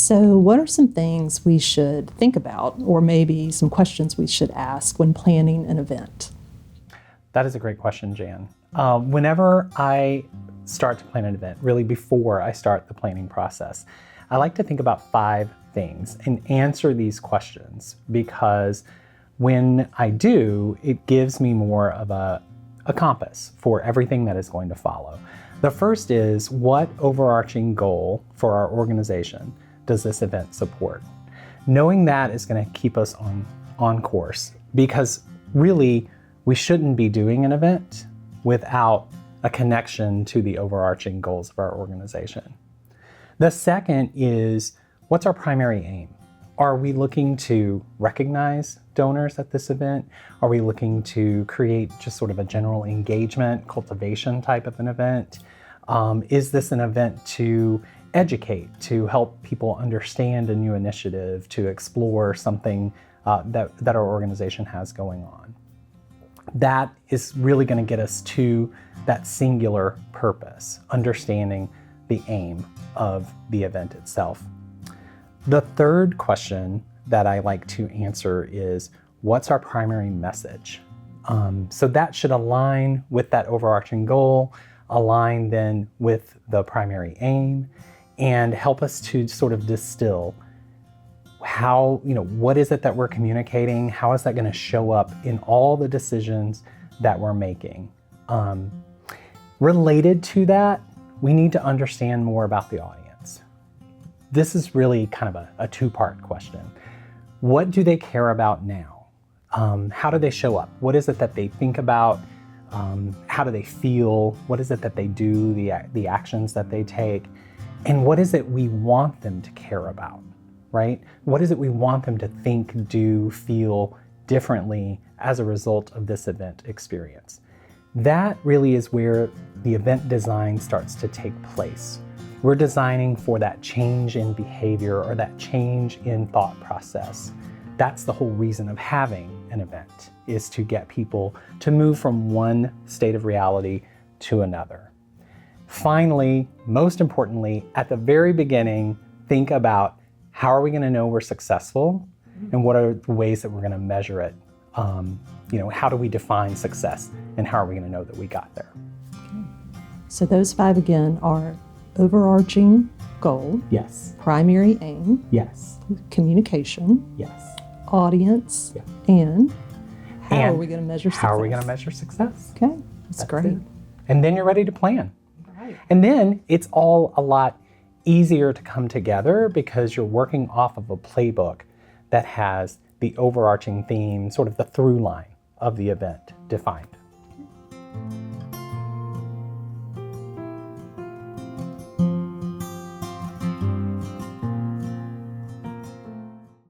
So what are some things we should think about, or maybe some questions we should ask when planning an event? That is a great question, Jan. Whenever I start to plan an event, really before I start the planning process, I like to think about 5 things and answer these questions, because when I do, it gives me more of a compass for everything that is going to follow. The first is, what overarching goal for our organization does this event support? Knowing that is going to keep us on course, because really we shouldn't be doing an event without a connection to the overarching goals of our organization. The second is, what's our primary aim? Are we looking to recognize donors at this event? Are we looking to create just sort of a general engagement, cultivation type of an event? Is this an event to educate, to help people understand a new initiative, to explore something that our organization has going on? That is really going to get us to that singular purpose, understanding the aim of the event itself. The third question that I like to answer is, what's our primary message? So that should align with that overarching goal, align then with the primary aim, and help us to sort of distill how, what is it that we're communicating? How is that going to show up in all the decisions that we're making? Related to that, we need to understand more about the audience. This is really kind of a 2-part question. What do they care about now? How do they show up? What is it that they think about? How do they feel? What is it that they do, the actions that they take? And what is it we want them to care about, right? What is it we want them to think, do, feel differently as a result of this event experience? That really is where the event design starts to take place. We're designing for that change in behavior or that change in thought process. That's the whole reason of having an event, is to get people to move from one state of reality to another. Finally, most importantly, at the very beginning, think about, how are we going to know we're successful, and what are the ways that we're going to measure it? How do we define success, and how are we going to know that we got there? Okay. So those 5 again are overarching goal. Yes. Primary aim. Yes. Communication. Yes. Audience. Yeah. And how are we going to measure success? How are we going to measure success? Okay, that's great. it. And then you're ready to plan. Right. And then it's all a lot easier to come together, because you're working off of a playbook that has the overarching theme, sort of the through line of the event defined.